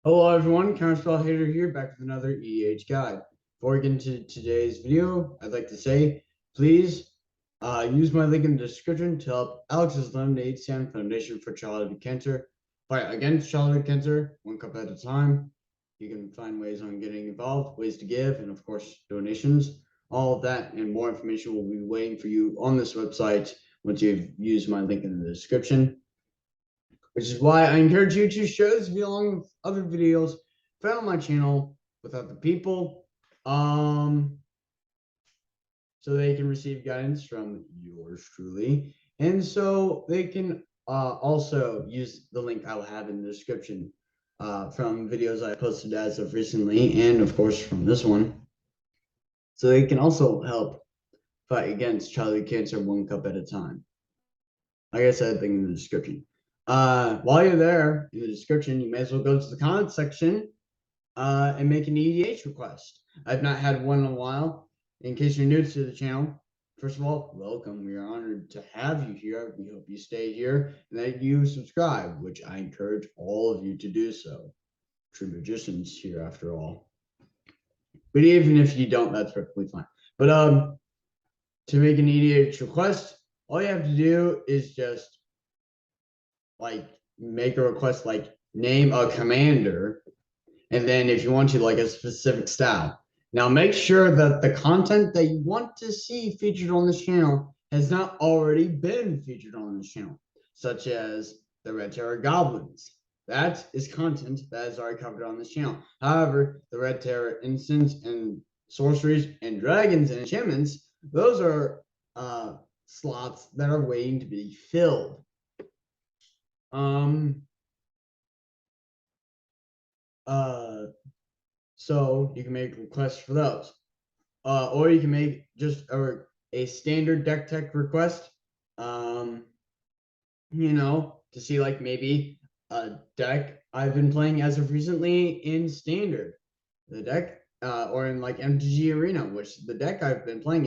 Hello everyone, Counterspell Hater here, back with another EDH guide. Before we get into today's video, I'd like to say, please use my link in the description to help Alex's Lemonade Stand Foundation for Childhood Cancer fight against childhood cancer, one cup at a time. You can find ways on getting involved, ways to give, and of course, donations. All of that and more information will be waiting for you on this website once you've used my link in the description. Which is why I encourage you to share this video along with other videos found on my channel with other people, so they can receive guidance from yours truly, and so they can also use the link I will have in the description from videos I posted as of recently, and of course from this one, so they can also help fight against childhood cancer one cup at a time. Like I said, link in the description. While you're there in the description, you may as well go to the comments section and make an EDH request. I've not had one in a while. In case you're new to the channel, first of all, welcome. We are honored to have you here. We hope you stay here and that you subscribe, which I encourage all of you to do so. True magicians here, after all. But even if you don't, that's perfectly fine. But to make an EDH request, all you have to do is just make a request, like name a commander, and then if you want to, like a specific style. Now make sure that the content that you want to see featured on this channel has not already been featured on this channel, such as the Red Terror Goblins. That is content that is already covered on this channel. However, the Red Terror Instants and Sorceries and Dragons and Enchantments, those are slots that are waiting to be filled. So you can make requests for those. Or you can make just a standard deck tech request. To see like maybe a deck I've been playing as of recently in standard. The deck, or in like MTG Arena, which the deck I've been playing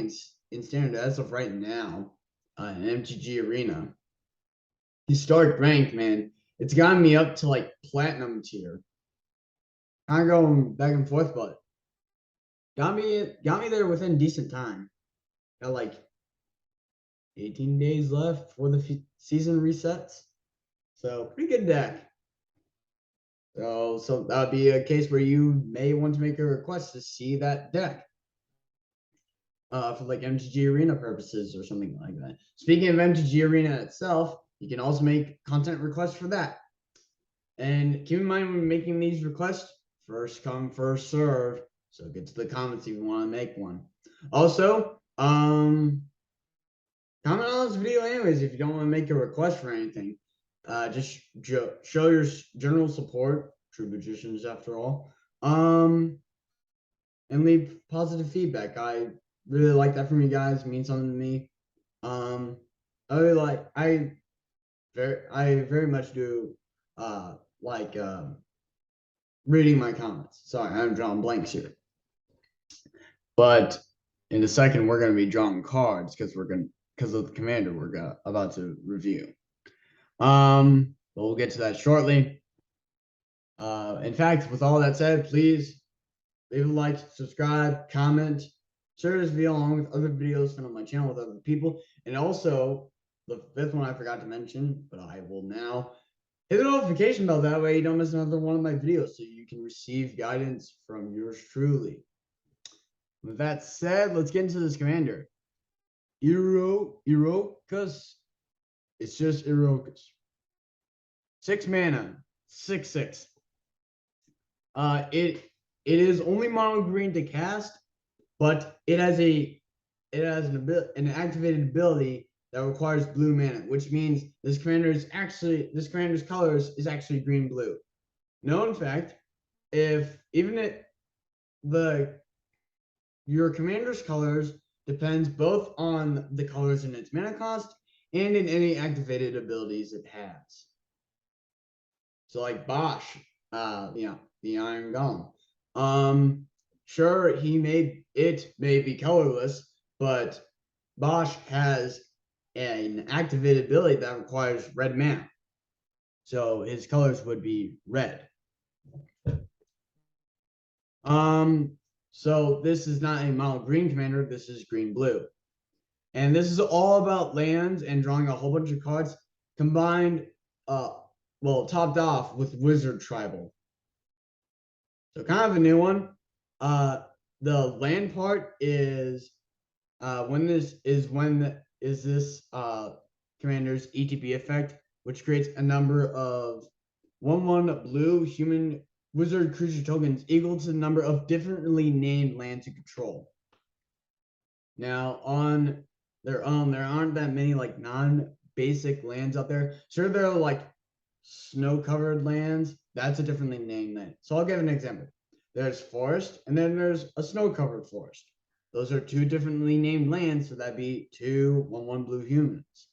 in standard as of right now, in MTG Arena. Historic rank, man. It's gotten me up to like platinum tier. Kind of going back and forth, but got me there within decent time. Got like 18 days left before the season resets. So pretty good deck. So that would be a case where you may want to make a request to see that deck. For like MTG Arena purposes or something like that. Speaking of MTG Arena itself, you can also make content requests for that. And keep in mind when making these requests, first come, first serve. So get to the comments if you want to make one. Also, comment on this video anyways if you don't want to make a request for anything. Just show your general support, true magicians after all. And leave positive feedback. I really like that from you guys. It means something to me. I very much do reading my comments. Sorry, I'm drawing blanks here. But in a second, we're going to be drawing cards because of the commander we're about to review. But we'll get to that shortly. In fact, with all that said, please leave a like, subscribe, comment, share this video along with other videos found on my channel with other people. And also, the fifth one I forgot to mention, but I will now hit the notification bell. That way you don't miss another one of my videos, so you can receive guidance from yours truly. With that said, let's get into this commander. Euroakus. It's just Euroakus. 6 mana, 6/6. It is only mono green to cast, but it has an activated ability that requires blue mana, which means this commander's colors is actually green blue. Known fact, your commander's colors depends both on the colors in its mana cost and in any activated abilities it has. So like Bosch, the Iron Golem. Sure, it may be colorless, but Bosch has an activated ability that requires red mana. So his colors would be red. So this is not a mono green commander, this is green blue. And this is all about lands and drawing a whole bunch of cards combined, well, topped off with wizard tribal. So kind of a new one. The land part is this commander's ETB effect, which creates a number of 1/1 blue human wizard creature tokens equal to the number of differently named lands you control. Now, on their own, there aren't that many like non-basic lands out there. Sure, there are like snow-covered lands. That's a differently named land. So I'll give an example. There's forest, and then there's a snow-covered forest. Those are two differently named lands, so that'd be 2 1/1 blue humans.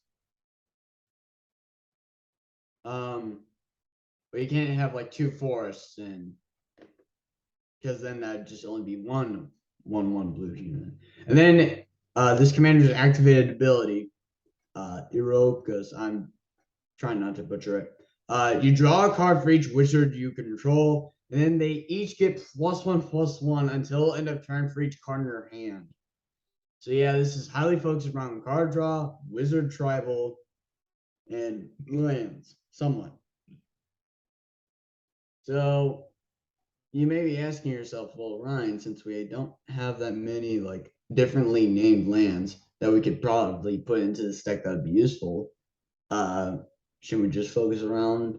But you can't have like 2 forests, and because then that'd just only be 1 1/1 blue human. And then this commander's activated ability, Euroakus, I'm trying not to butcher it. You draw a card for each wizard you control, and then they each get +1/+1 until end of turn for each card in your hand. So yeah, this is highly focused around card draw, wizard tribal, and lands, somewhat. So you may be asking yourself, well, Ryan, since we don't have that many like differently named lands that we could probably put into this deck that would be useful, should we just focus around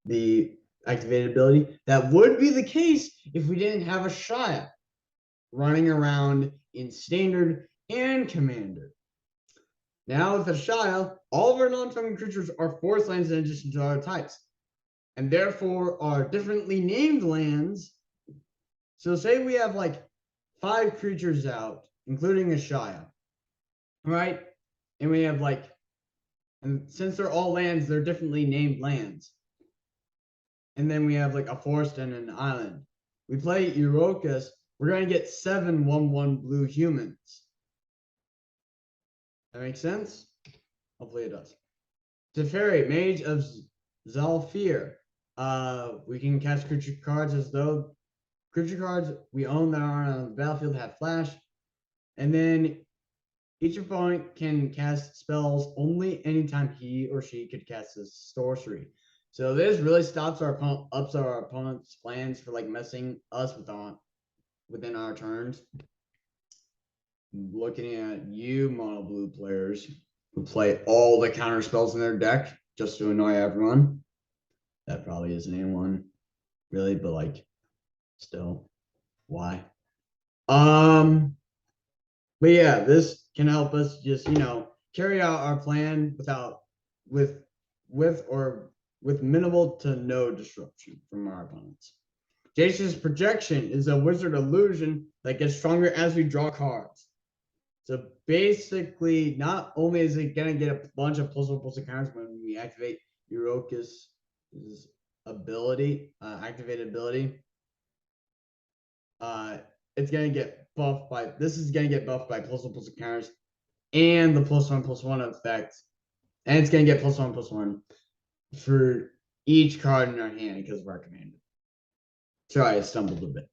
the activated ability? That would be the case if we didn't have a Shia running around in standard and commander. Now with a Shia, all of our non-token creatures are forest lands in addition to our types, and therefore are differently named lands. So say we have like 5 creatures out, including a Shia, right? And we have like, and since they're all lands, they're differently named lands. And then we have like a forest and an island. We play Euroakus, we're going to get 7 1/1 blue humans. That makes sense? Hopefully it does. Teferi, Mage of Zalfir. We can cast creature cards as though creature cards we own that are on the battlefield have flash. And then each opponent can cast spells only anytime he or she could cast a sorcery. So this really stops our opponent's plans for like messing us within our turns. Looking at you, mono blue players who play all the counter spells in their deck just to annoy everyone. That probably isn't anyone really, but like still, why? But yeah, this can help us just carry out our plan with minimal to no disruption from our opponents. Jason's projection is a wizard illusion that gets stronger as we draw cards. So basically, not only is it gonna get a bunch of +1/+1 counters when we activate Euroakus' ability, activated ability, it's gonna get buffed by +1/+1 counters and the +1/+1 effect, and it's gonna get +1/+1 for each card in our hand because of our commander. Sorry, I stumbled a bit.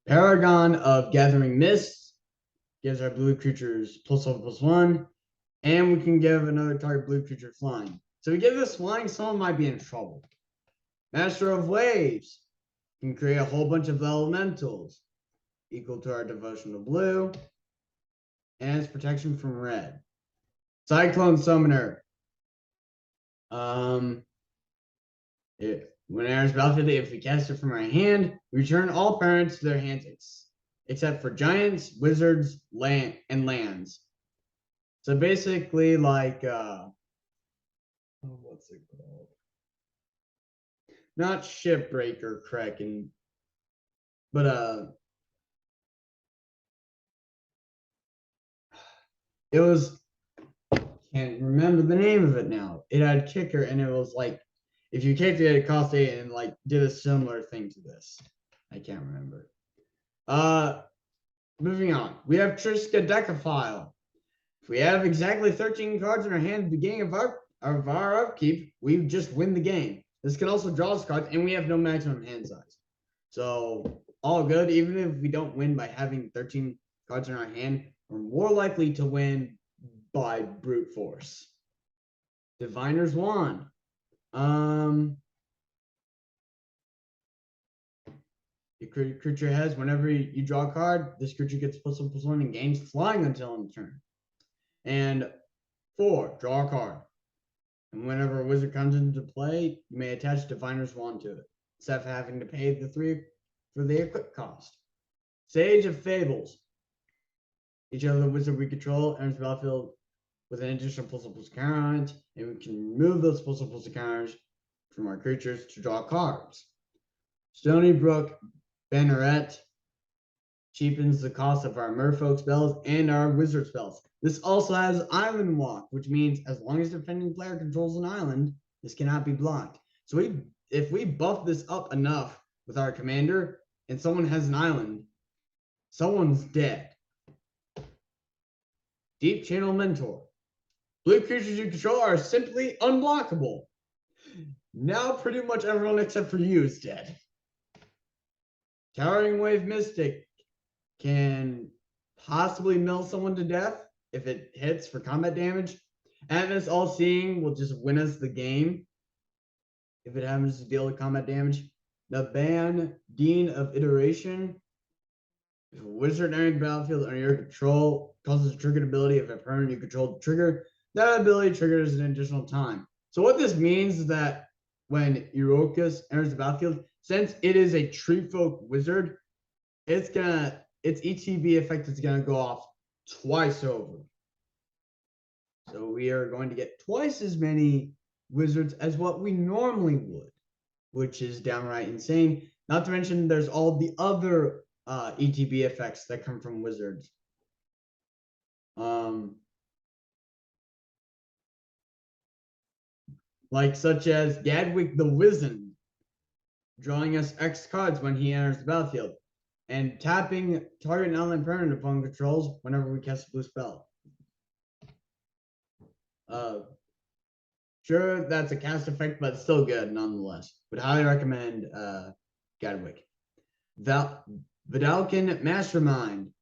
Paragon of Gathering Mist gives our blue creatures +1/+1, and we can give another target blue creature flying. So we give this flying, someone might be in trouble. Master of Waves can create a whole bunch of elementals equal to our devotion to blue, and its protection from red. Cyclone Summoner. When it enters battlefield, if we cast it from our hand, we return all parents to their hands except for giants, wizards, and lands. So basically, like, what's it called? Not Shipbreaker Kraken, but it was, can't remember the name of it now. It had kicker, and it was like, if you kicked it, it cost 8 and like did a similar thing to this. I can't remember. Moving on. We have Triska Decaphile. If we have exactly 13 cards in our hand at the beginning of our upkeep, we just win the game. This can also draw us cards, and we have no maximum hand size. So all good. Even if we don't win by having 13 cards in our hand, we're more likely to win by brute force. Diviner's Wand. Your creature has, whenever you draw a card, this creature gets +1/+1 and gains flying until end of turn. And 4, draw a card. And whenever a wizard comes into play, you may attach Diviner's Wand to it, instead of having to pay the 3 for the equip cost. Sage of Fables. Each other wizard we control enters the battlefield with an additional +1/+1 counter on it, and we can remove those +1/+1 counters from our creatures to draw cards. Stony Brook Banneret cheapens the cost of our merfolk spells and our wizard spells. This also has Island Walk, which means as long as the defending player controls an island, this cannot be blocked. So if we buff this up enough with our commander and someone has an island, someone's dead. Deep Channel Mentor. Blue creatures you control are simply unblockable. Now pretty much everyone except for you is dead. Towering Wave Mystic can possibly mill someone to death if it hits for combat damage. Atlas All Seeing will just win us the game if it happens to deal with combat damage. The Ban Dean of Iteration. If a wizard entering the battlefield under your control causes a triggered ability of a permanent you control to trigger, that ability triggers an additional time. So what this means is that when Euroakus enters the battlefield, since it is a tree folk wizard, its ETB effect is gonna go off twice over. So we are going to get twice as many wizards as what we normally would, which is downright insane. Not to mention there's all the other ETB effects that come from wizards. Like such as Gadwick the Wizened, drawing us X cards when he enters the battlefield, and tapping target non-land permanent upon controls whenever we cast a blue spell. Sure, that's a cast effect, but still good nonetheless. Would highly recommend Gadwick. Vidalcan Mastermind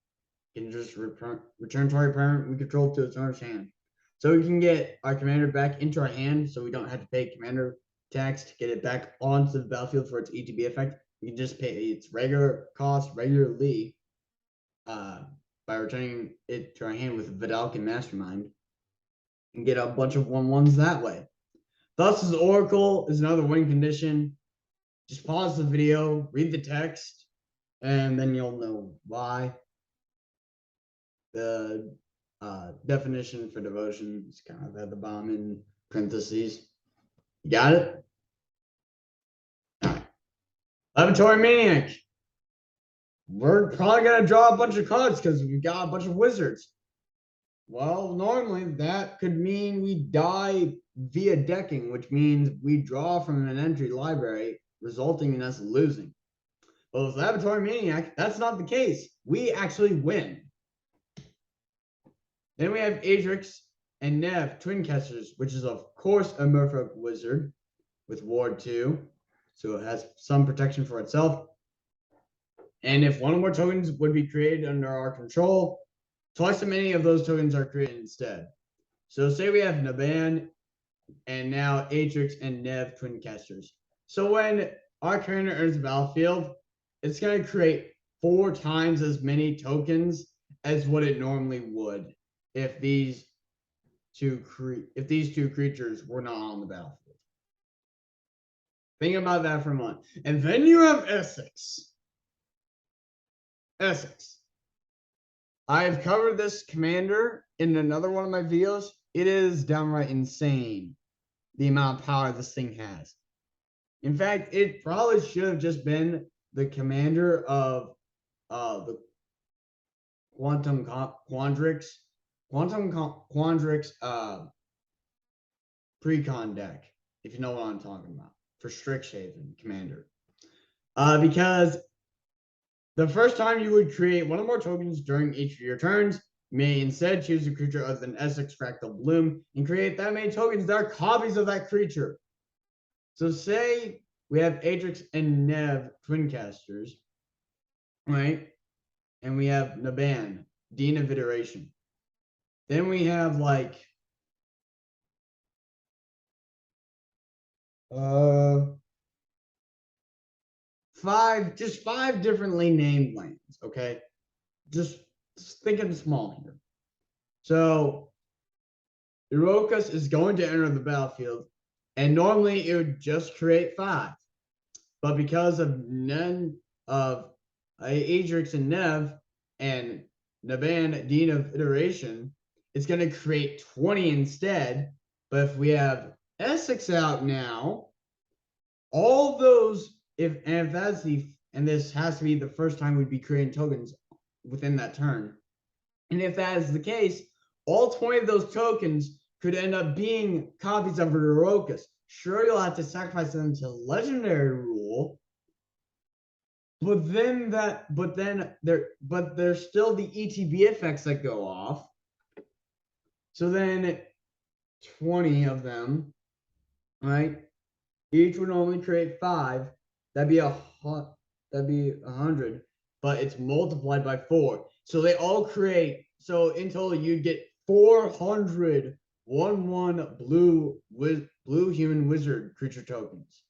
can just return target permanent we control to its owner's hand. So we can get our commander back into our hand, so we don't have to pay commander tax to get it back onto the battlefield for its ETB effect. We can just pay its regular cost regularly by returning it to our hand with Vidalcan Mastermind and get a bunch of 1/1s that way. Thus, Oracle is another win condition. Just pause the video, read the text, and then you'll know why. The definition for devotion is kind of at the bottom in parentheses. You got it? All right. Laboratory Maniac. We're probably going to draw a bunch of cards because we've got a bunch of wizards. Well, normally that could mean we die via decking, which means we draw from an entry library, resulting in us losing. But with Laboratory Maniac, that's not the case. We actually win. Then we have Adrix and Nev, Twin Casters, which is, of course, a merfolk wizard with Ward 2. So it has some protection for itself. And if one or more tokens would be created under our control, twice as many of those tokens are created instead. So say we have Naban and now Atrix and Nev Twin Casters. So when our commander enters the battlefield, it's going to create 4 times as many tokens as what it normally would if these two creatures were not on the battlefield. Think about that for a moment. And then you have Essex. Essex. I have covered this commander in another one of my videos. It is downright insane, the amount of power this thing has. In fact, it probably should have just been the commander of the Quantum Quandrix Precon deck, if you know what I'm talking about, for Strixhaven commander. Because the first time you would create one or more tokens during each of your turns, you may instead choose a creature other than Essex Fractal Bloom and create that many tokens that are copies of that creature. So say we have Atrix and Nev Twin Casters. right? And we have Naban, Dean of Iteration. Then we have like five differently named lands, okay? Just thinking small here. So Euroakus is going to enter the battlefield, and normally it would just create 5. But because of none of Adrix and Nev and Naban, Dean of Iteration, it's going to create 20 instead. But if we have Essex out now, all those, if that's the, and this has to be the first time we'd be creating tokens within that turn. And if that is the case, all 20 of those tokens could end up being copies of Euroakus. Sure, you'll have to sacrifice them to legendary rule, but there's still the ETB effects that go off. So then 20 of them, right? Each would only create 5. That'd be 100, but it's multiplied by 4. So they all create. So in total, you'd get 400 1/1 blue human wizard creature tokens.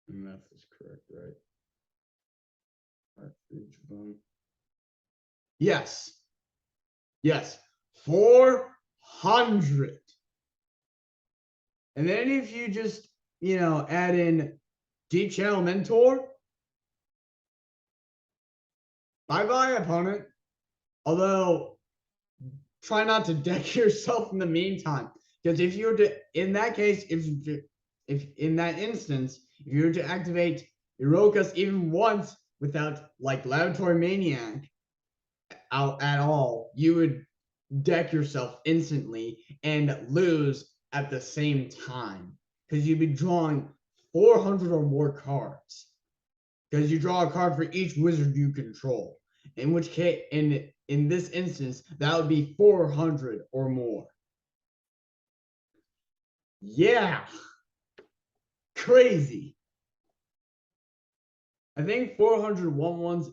Math is correct, right? Yes. Yes. 400. And then if you just, add in Deep Channel Mentor, bye-bye, opponent. Although, try not to deck yourself in the meantime. Because if you were to, in that case, if in that instance, if you were to activate Euroakus even once without, like, Laboratory Maniac out at all, you would deck yourself instantly and lose at the same time. Because you'd be drawing 400 or more cards. Because you draw a card for each wizard you control. In which case, in this instance, that would be 400 or more. Yeah. Crazy. I think 400 1/1s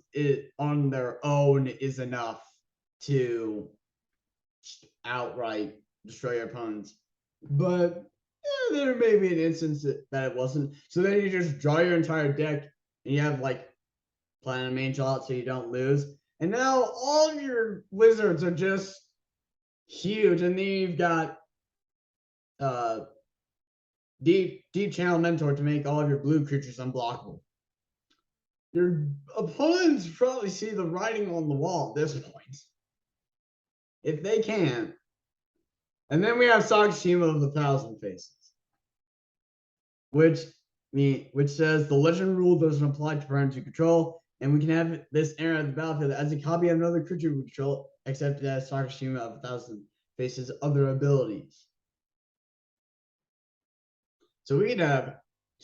on their own is enough to outright destroy your opponents. But there may be an instance that it wasn't. So then you just draw your entire deck and you have like Planet Angel out so you don't lose. And now all of your wizards are just huge. And then you've got deep channel mentor to make all of your blue creatures unblockable. Your opponents probably see the writing on the wall at this point. If they can. And then we have Sakashima of the Thousand Faces. Which says the legend rule doesn't apply to opponents you control, and we can have this area of the battlefield as a copy of another creature we control, except it has Sakashima of a Thousand Faces other abilities. So we can have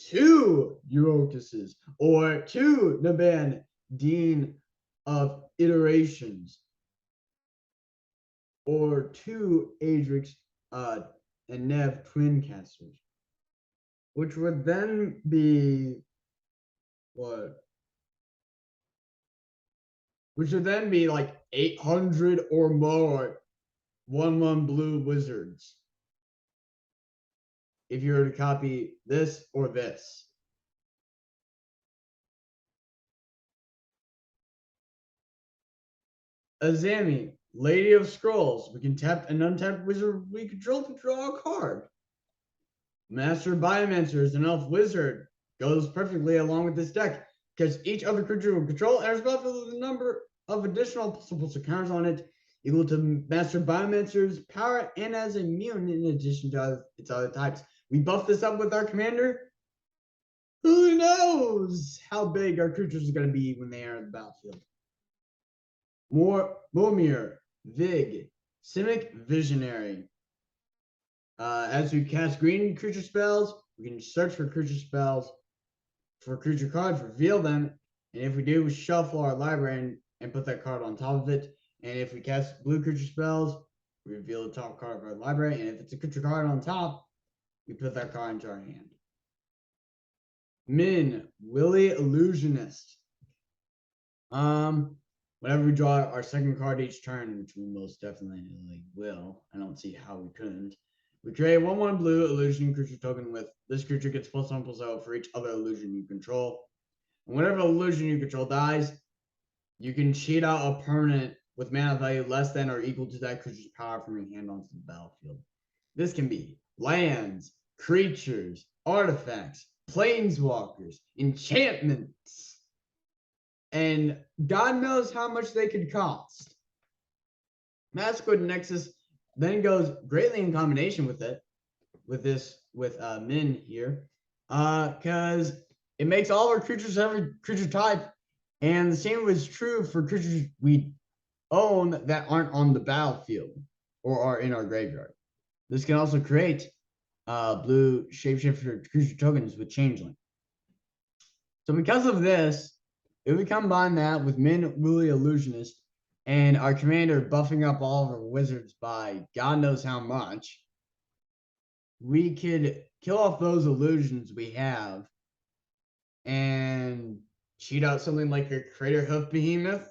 2 Euroakuses or 2 Naban Dean of Iterations or 2 Adrix and Nev Twin Casters, which would then be what? Which would then be like 800 or more 1/1 blue wizards. If you were to copy this or this. Azami, Lady of Scrolls. We can tap an untapped wizard we control to draw a card. Master Biomancer is an elf wizard. Goes perfectly along with this deck because each other creature we control enters battlefield with a number of additional possible counters on it equal to Master Biomancer's power and as immune in addition to its other types. We buff this up with our commander. Who knows how big our creatures are going to be when they enter the battlefield. Momir, Vig, Simic Visionary. As we cast green creature spells, we can search for creature spells, for creature cards, reveal them, and if we do, we shuffle our library and put that card on top of it. And if we cast blue creature spells, we reveal the top card of our library, and if it's a creature card on top, we put that card into our hand. Min, Willy Illusionist. Whenever we draw our second card each turn, which we most definitely will, I don't see how we couldn't. We create 1/1 blue illusion creature token with this creature gets +1/+0 for each other illusion you control. And whenever illusion you control dies, you can cheat out a permanent with mana value less than or equal to that creature's power from your hand onto the battlefield. This can be lands, creatures, artifacts, planeswalkers, enchantments, and God knows how much they could cost. Masquerade Nexus then goes greatly in combination with it, with Min here, because it makes all our creatures every creature type, and the same was true for creatures we own that aren't on the battlefield or are in our graveyard. This can also create blue shapeshifter creature tokens with Changeling. So because of this, if we combine that with Min Wooly Illusionist and our commander buffing up all of our wizards by God knows how much, we could kill off those illusions we have and cheat out something like a Crater Hoof Behemoth,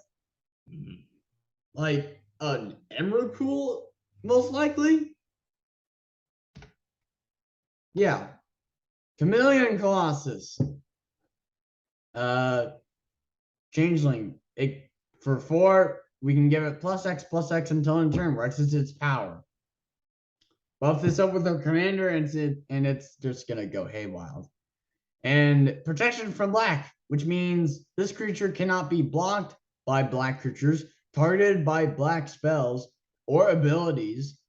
like an Emrakul, most likely. Yeah. Chameleon Colossus. Changeling. For 4, we can give it +X until in turn, where X is its power. Buff this up with our commander, and it's just gonna go haywire. And protection from black, which means this creature cannot be blocked by black creatures, targeted by black spells or abilities,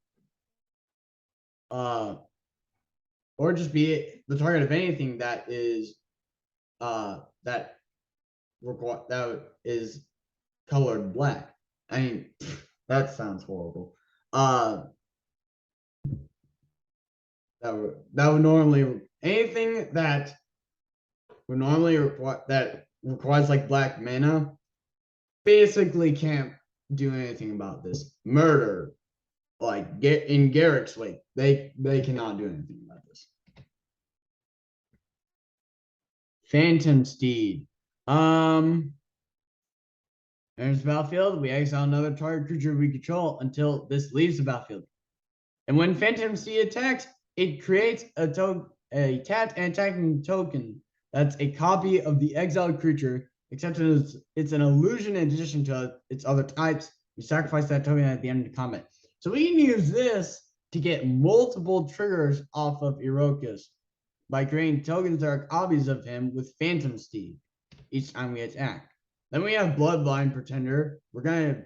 or just be the target of anything that is that is colored black. I mean, that sounds horrible. That would normally anything that would normally requires like black mana basically can't do anything about this. Murder, like get in Garrick's wake, they cannot do anything about this. Phantom Steed. Enters the battlefield, we exile another target creature we control until this leaves the battlefield. And when Phantom Steed attacks, it creates a tapped and attacking token that's a copy of the exiled creature, except it's an illusion in addition to its other types. You sacrifice that token at the end of combat. So we can use this to get multiple triggers off of Euroakus by creating tokens that are copies of him with Phantom Steed each time we attack. Then we have Bloodline Pretender. We're gonna,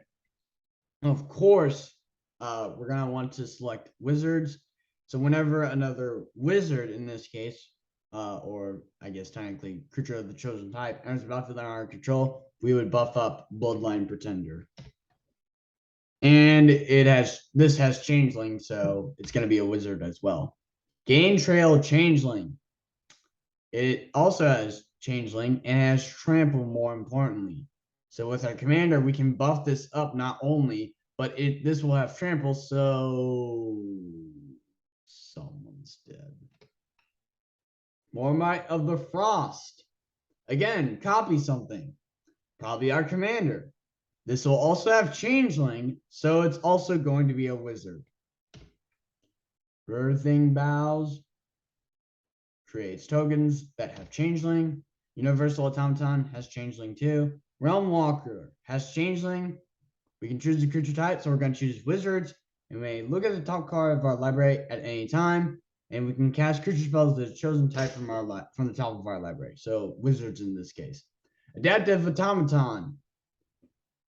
of course, we're gonna want to select wizards. So whenever another wizard, in this case, or I guess technically creature of the chosen type, enters the battlefield under our control, we would buff up Bloodline Pretender. And this has Changeling, so it's gonna be a wizard as well. Gain Trail Changeling. It also has Changeling and has Trample, more importantly. So with our commander, we can buff this up not only, but this will have Trample, so someone's dead. More Might of the Frost. Again, copy something. Probably our commander. This will also have Changeling, so it's also going to be a wizard. Birthing Bows creates tokens that have Changeling. Universal Automaton has Changeling too. Realm Walker has Changeling. We can choose the creature type, so we're going to choose Wizards. And we may look at the top card of our library at any time, and we can cast creature spells that are chosen type from the top of our library. So Wizards in this case. Adaptive Automaton.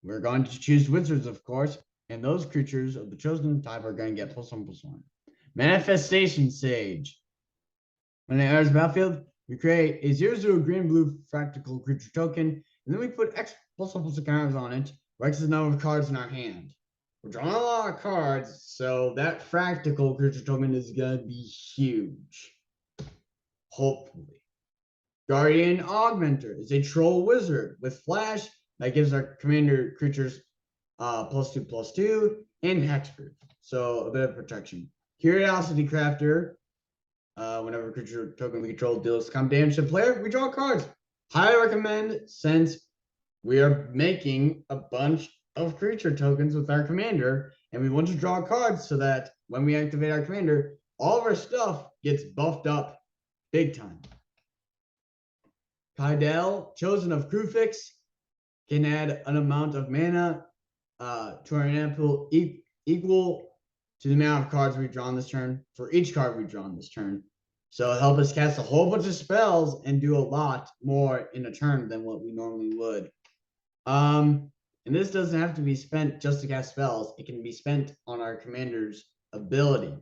We're going to choose Wizards, of course, and those creatures of the chosen type are going to get +1/+1. Manifestation Sage. When it enters the battlefield, we create a 0/0 green-blue fractal creature token, and then we put X +1/+1 counters on it, where X is the number of cards in our hand. We're drawing a lot of cards, so that fractal creature token is going to be huge. Hopefully. Guardian Augmenter is a troll wizard with flash that gives our commander creatures +2/+2 and hexproof, so a bit of protection. Curiosity Crafter. Whenever a creature token we control deals combat damage to the player, we draw cards. Highly recommend, since we are making a bunch of creature tokens with our commander, and we want to draw cards so that when we activate our commander, all of our stuff gets buffed up big time. Kydel, Chosen of Krufix, can add an amount of mana to our mana pool equal to the amount of cards we've drawn this turn for each card we've drawn this turn. So it'll help us cast a whole bunch of spells and do a lot more in a turn than what we normally would. And this doesn't have to be spent just to cast spells. It can be spent on our commander's ability.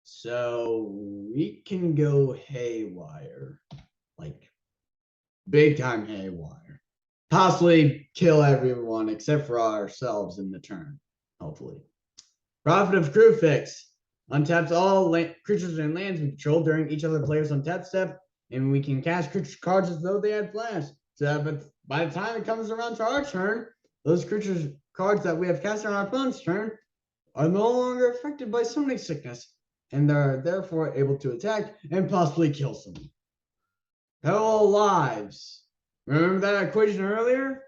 So we can go haywire, like big time haywire. Possibly kill everyone except for ourselves in the turn, hopefully. Prophet of Krufix untaps all creatures and lands we control during each other player's untap step, and we can cast creature cards as though they had flash. So, but by the time it comes around to our turn, those creatures cards that we have cast on our opponent's turn are no longer affected by summoning sickness, and they're therefore able to attack and possibly kill someone. Parallel lives. Remember that equation earlier?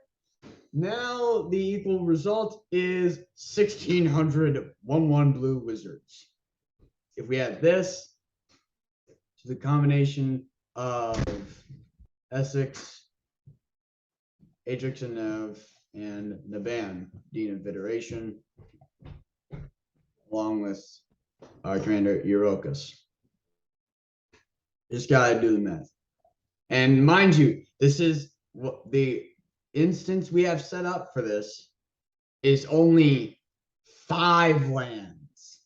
Now the equal result is 1600 1/1 blue wizards. If we add this to the combination of Essex, Atrix and Nev, and Naban, Dean of Iteration, along with our commander Euroakus. Just gotta do the math. And mind you, this is what the instance we have set up for this is only 5 lands.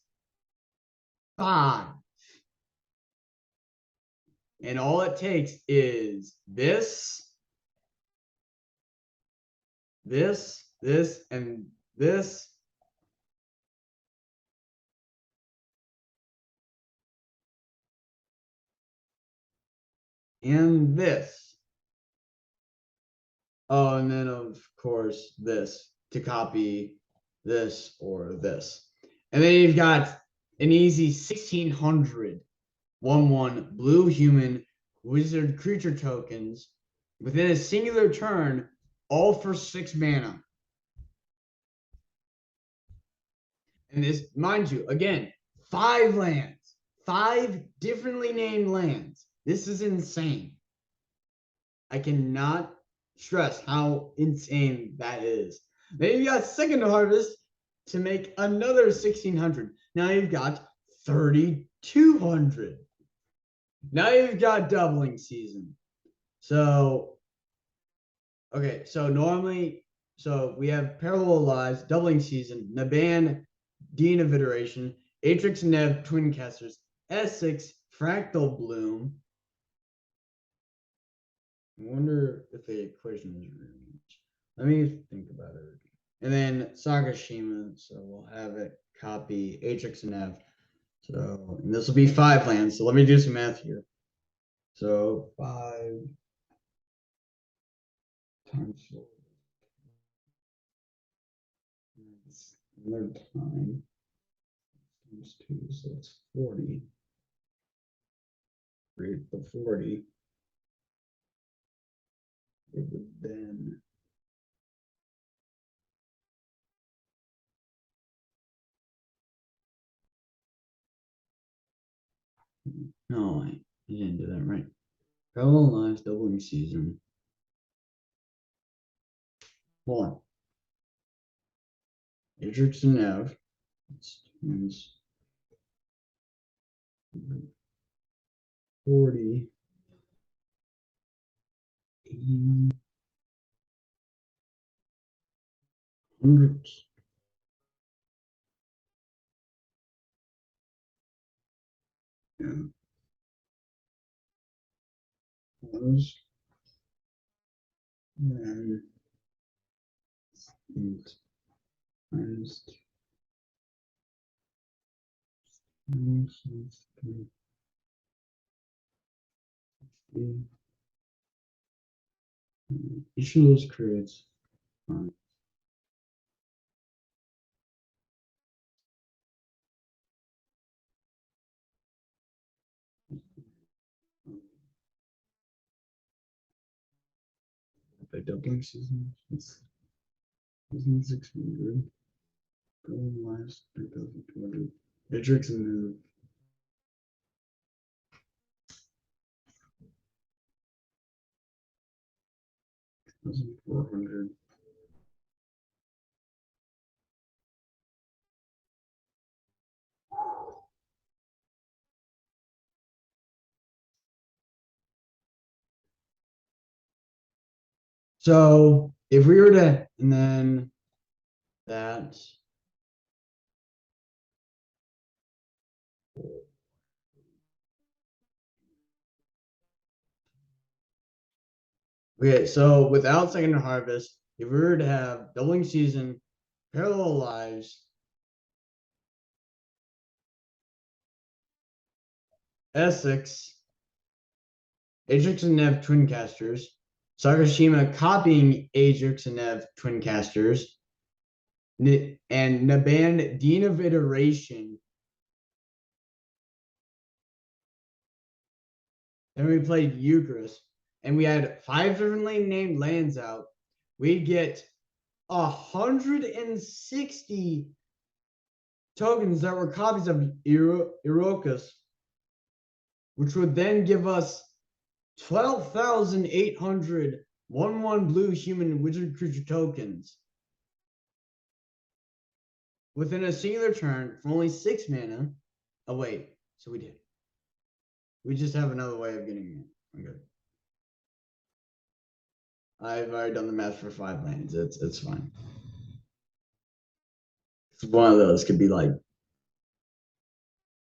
5. And all it takes is this, and this. And this. Oh, and then of course this to copy this or this. And then you've got an easy 1600 1/1 blue human wizard creature tokens within a singular turn, all for 6 mana. And this, mind you, again, 5 lands, 5 differently named lands. This is insane. I cannot stress how insane that is. Then you got Second Harvest to make another 1600. Now you've got 3200. Now you've got Doubling Season. So, okay, so normally, so we have Parallel Lives, Doubling Season, Naban, Dean of Iteration, Atrix and Nev, Twin Casters, Essex, Fractal Bloom. I wonder if the equation is rearranged. Let me think about it. And then Sagashima, so we'll have it copy Atrix and Nev. So, and this will be 5 lands. So let me do some math here. So 5 times 4. Another time times 2, so it's 40. Create the 40. It would then no, I didn't do that right. Parallel Lives, Doubling Season. Hold on. Atrix and Nev. Times 40. 80. Hundreds. Yeah. Those. And 8 times 2. Each of those creates 5. the dumping season. It's 1,600. Going last 3,200. Matrix and move. 1,400. So if we were to, and then that. Okay, so without second harvest, if we were to have doubling season, parallel lives, Essex, Ajax and Nev twin casters, Sagashima copying Ajax and Nev twin casters, and Naban Dean of Iteration. Then we played Eucharist, and we had 5 differently named lands out. We'd get 160 tokens that were copies of Euroakus, which would then give us 12,800 1/1 blue human wizard creature tokens within a singular turn for only 6 mana. Oh, wait. So we did. We just have another way of getting it. Okay. I've already done the math for 5 lands. It's fine. One of those could be like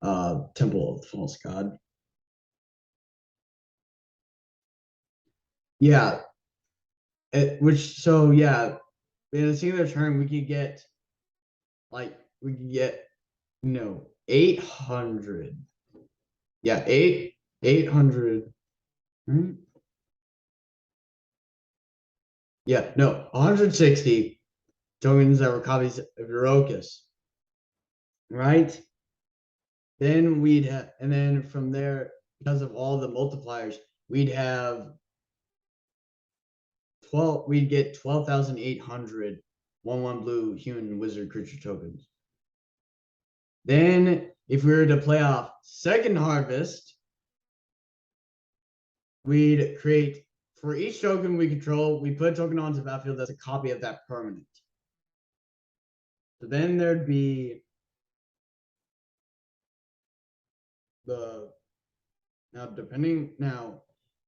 Temple of the False God. Yeah. Yeah, in a singular turn we could get like 800. Yeah, 800. Hmm? Yeah, no, 160 tokens that were copies of Euroakus. Right? Then we'd have, and then from there, because of all the multipliers, we'd have 12, we'd get 12,800 1/1 blue human wizard creature tokens. Then, if we were to play off second harvest, we'd create for each token we control, we put a token onto the battlefield that's a copy of that permanent. So then there'd be the now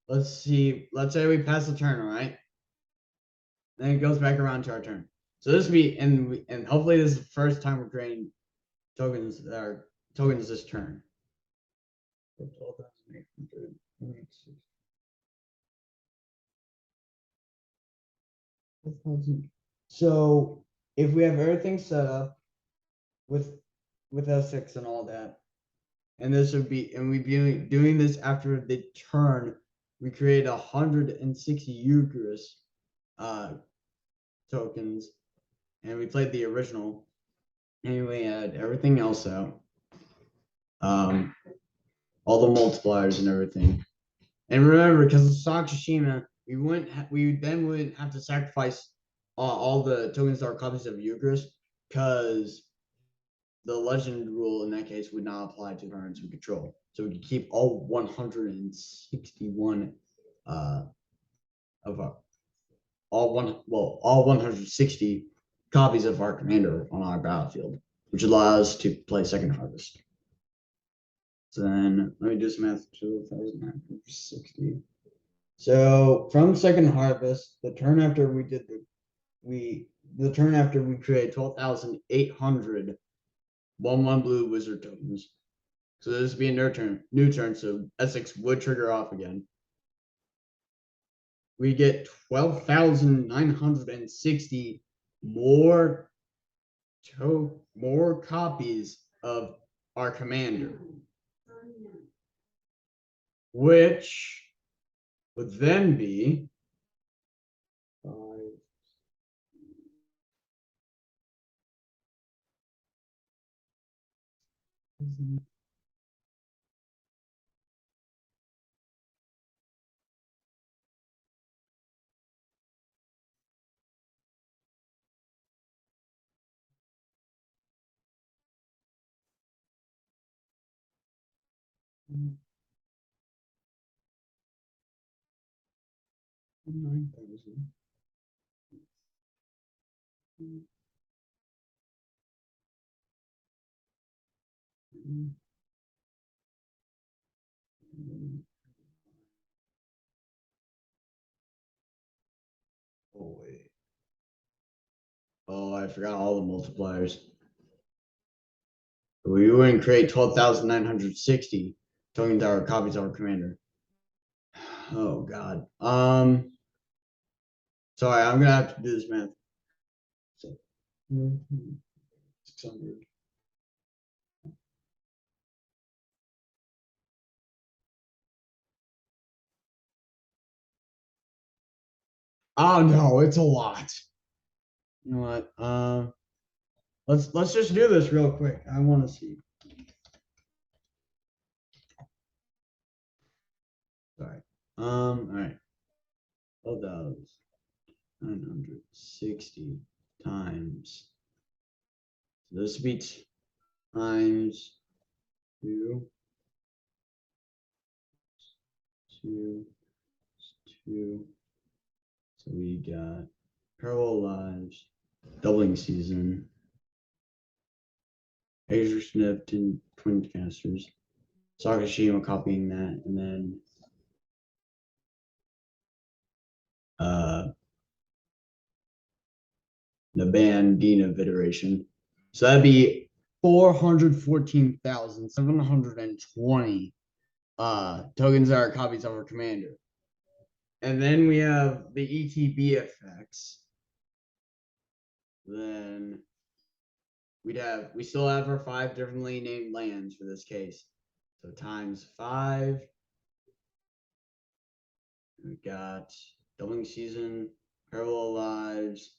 let's see, let's say we pass the turn, all right? Then it goes back around to our turn. So this would be and hopefully this is the first time we're creating tokens that are tokens this turn. 12,800. So if we have everything set up with S6 and all that, and this would be, and we'd be doing this after the turn, we create 160 Eucharist tokens, and we played the original, and we had everything else out, all the multipliers and everything. And remember, because of Sakashima, we then wouldn't have to sacrifice all the tokens that are copies of Eucharist, because the legend rule in that case would not apply to turns we control. So we could keep all 161 of our all 160 copies of our commander on our battlefield, which allows us to play second harvest. So then let me do some math. 2,960. So from second harvest, the turn after we did the turn after we create 12,800 1/1 blue wizard tokens. So this would be a new turn. So Essex would trigger off again. We get 12,960 more copies of our commander, which would then be 5. 9,000. Oh wait. Oh, I forgot all the multipliers. We wouldn't create 12,960 tokens our copies of our commander. Oh god. Sorry, I'm gonna have to do this math. So, 600. Oh no, it's a lot. You know what? Let's just do this real quick. I want to see. Sorry. All right. 12,960 times. So this beats times two, two, two. So we got parallel lives, doubling season, Asia Snipped and Twin Casters, Sakashima copying that, and then the band Dina iteration. So that'd be 414,720 tokens that are copies of our commander. And then we have the ETB effects. Then we still have our 5 differently named lands for this case. So times 5. We got doubling season, parallel lives,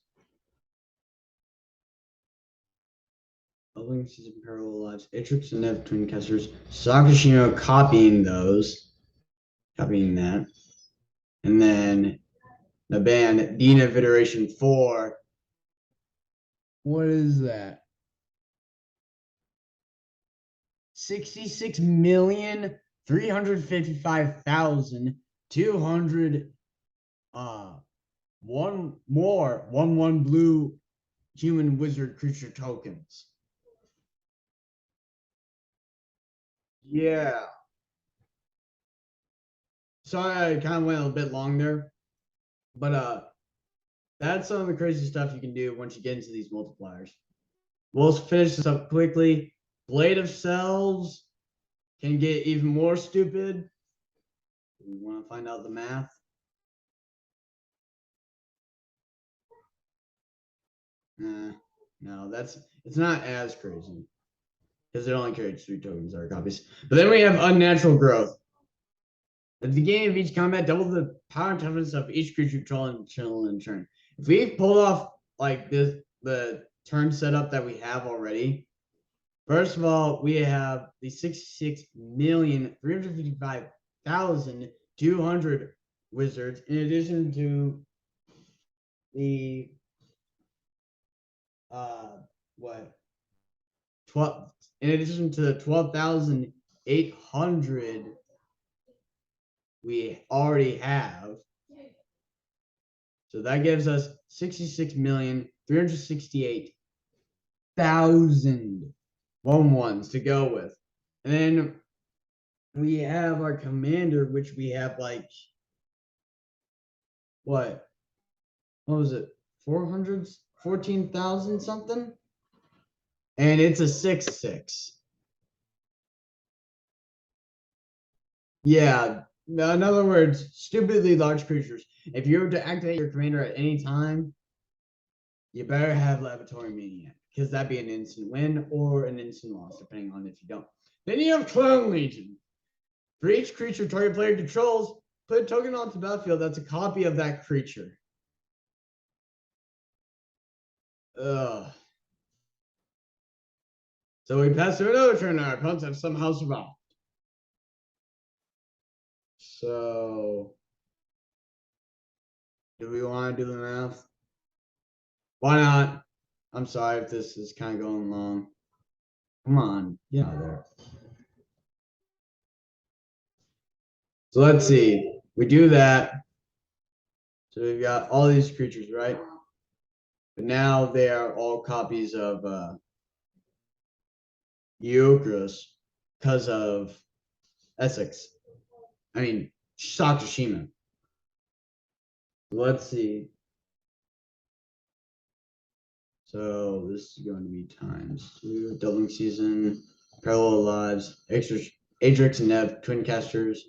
doubling season, parallel lives, Atrix and Nev Twin Casters, Sakashima copying that. And then the band Dina iteration 4. What is that? 66,355,200 one more 1/1 blue human wizard creature tokens. Yeah. Sorry, I kind of went a bit long there, but that's some of the crazy stuff you can do once you get into these multipliers. We'll finish this up quickly. Blade of Cells can get even more stupid. We want to find out the math. No, it's not as crazy because it only carries 3 tokens or copies. But then we have Unnatural Growth. At the beginning of each combat, double the power and toughness of each creature you control and chill in turn. If we pull off like this, the turn setup that we have already, first of all, we have the 66,355,200 wizards, in addition to the what 12, in addition to the 12,800 we already have. So that gives us 66,368,000 1/1s to go with. And then we have our commander, which we have like what was it? 400, 14,000 something? And it's a 6/6. Yeah. In other words, stupidly large creatures. If you were to activate your commander at any time, you better have Laboratory Maniac, because that'd be an instant win or an instant loss, depending on if you don't. Then you have Clone Legion. For each creature target player controls, put a token onto the battlefield that's a copy of that creature. Ugh. So we pass to another turn, our opponents have somehow survived. So, do we want to do the math? Why not? I'm sorry if this is kind of going long. Come on, get out of there. So let's see. We do that. So we've got all these creatures, right? But now they are all copies of Euroakus because of Essex. I mean, Sakashima. Let's see. So this is going to be ×2, doubling season, parallel lives, Atrix and Nev, twin casters,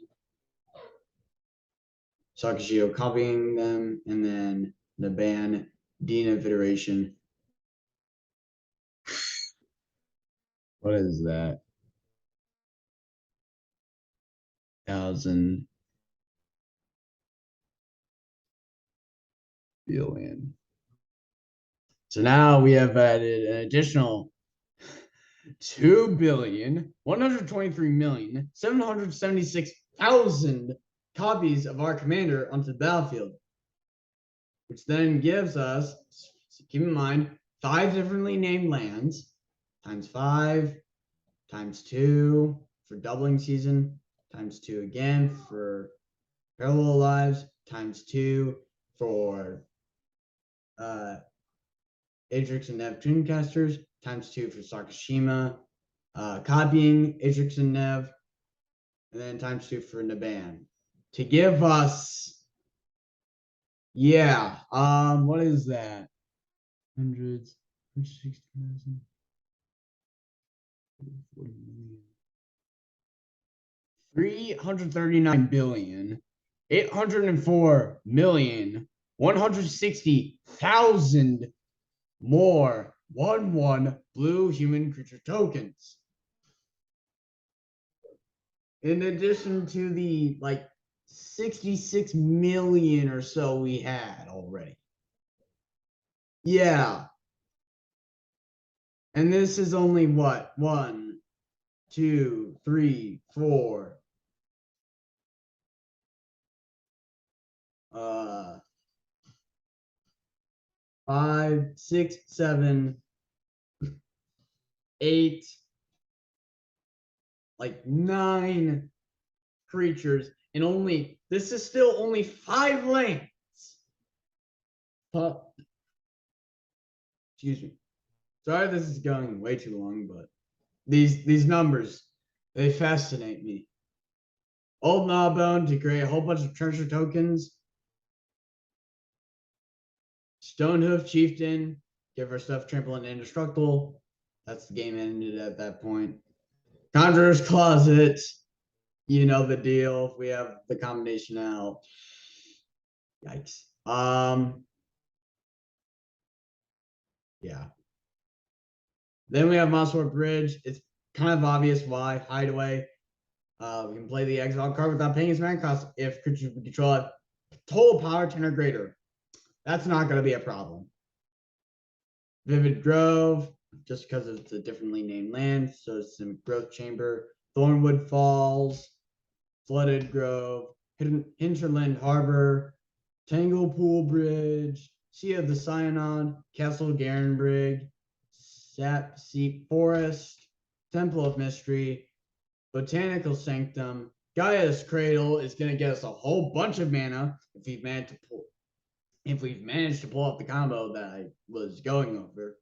Sakashio copying them, and then the ban, Dina iteration. What is that? 1,000 billion. So now we have added an additional 2,123,776,000 copies of our commander onto the battlefield, which then gives us, keep in mind, 5 differently named lands, ×5, ×2 for doubling season, ×2 again for parallel lives, ×2 for Atrix and Nev twin casters, ×2 for Sakashima, copying Atrix and Nev, and then ×2 for Naban. To give us, yeah, what is that? Hundreds, 160,000, 40 million. 339,804,160,000 more 1/1 blue human creature tokens. In addition to the like 66 million or so we had already. Yeah. And this is only what? 1, 2, 3, 4. 5, 6, 7, 8, like 9 creatures, and only this is still only 5 lands. Excuse me. Sorry, this is going way too long, but these numbers, they fascinate me. Old Gnawbone to create a whole bunch of treasure tokens. Stonehoof Chieftain, give her stuff trample and indestructible. That's the game ended at that point. Conjurer's Closet, you know the deal. If we have the combination out. Yikes. Yeah. Then we have Mosswort Bridge. It's kind of obvious why. Hideaway. We can play the exile card without paying its mana cost if creatures we control have total power 10 or greater. That's not going to be a problem. Vivid Grove, just because it's a differently named land, so it's some Growth Chamber. Thornwood Falls, Flooded Grove, Hinterland Harbor, Tangle Pool Bridge, Sea of the Cyanod, Castle Garenbrig, Sap Seep Forest, Temple of Mystery, Botanical Sanctum. Gaia's Cradle is going to get us a whole bunch of mana if we've managed to pull up the combo that I was going over.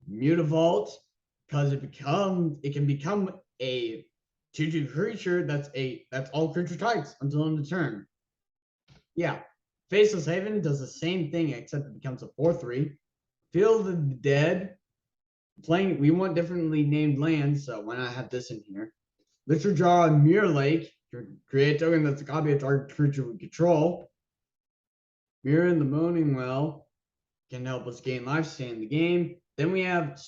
Mutavault, because it can become a 2/2 creature that's all creature types until end of turn. Yeah. Faceless Haven does the same thing except it becomes a 4/3. Field of the Dead. We want differently named lands, so why not have this in here? Literary Draw Mirror Lake. Create a token that's a copy of target creature we control. Mirror in the Moaning Well can help us gain life, stay in the game. Then we have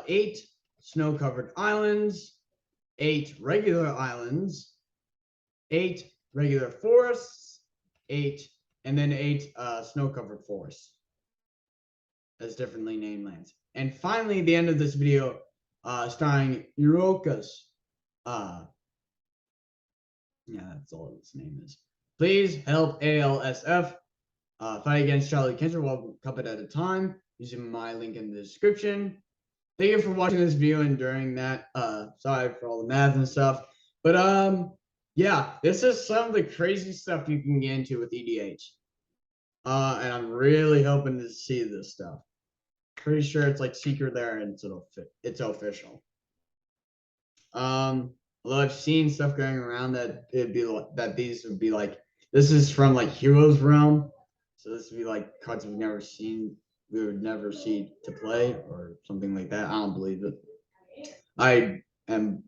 8 snow-covered islands, 8 regular islands, 8 regular forests, 8, and then 8 snow-covered forests as differently named lands. And finally, the end of this video, starring Euroakus. Yeah, that's all its name is. Please help ALSF fight against Charlie Cancer one cup at a time using my link in the description. Thank you for watching this video and during that. Sorry for all the math and stuff. But Yeah, this is some of the crazy stuff you can get into with EDH. And I'm really hoping to see this stuff. Pretty sure it's like secret there and it's official. Although I've seen stuff going around that it'd be like that these would be like this is from like Heroes Realm, so this would be like cards we've never seen, we would never see to play or something like that. I don't believe it. I am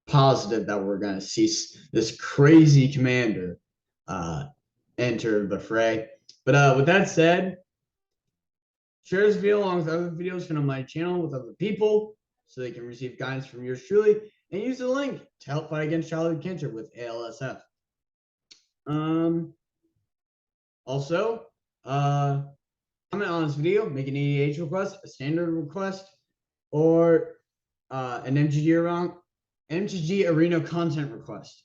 positive that we're gonna see this crazy commander uh, enter the fray. But with that said, share this video along with other videos from my channel with other people so they can receive guidance from yours truly, and use the link to help fight against childhood cancer with ALSF. Also, comment on this video, make an EDH request, a standard request, or an MTG Arena content request.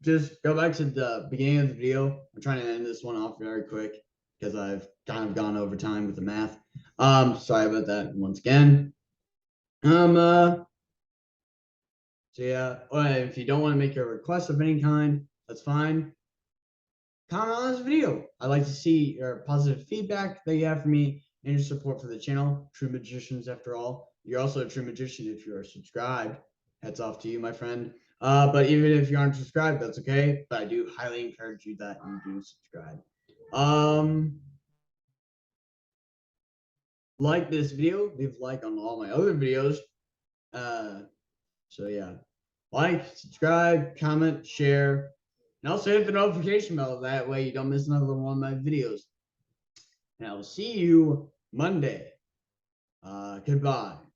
Just go back to the beginning of the video. I'm trying to end this one off very quick because I've kind of gone over time with the math. Sorry about that once again. So yeah, if you don't want to make a request of any kind, that's fine. Comment on this video. I'd like to see your positive feedback that you have for me and your support for the channel. True magicians, after all. You're also a true magician if you are subscribed. Hats off to you, my friend. But even if you aren't subscribed, that's okay. But I do highly encourage you that you do subscribe. Like this video, leave a like on all my other videos. So yeah, like, subscribe, comment, share, and also hit the notification bell. That way you don't miss another one of my videos. And I will see you Monday. Goodbye.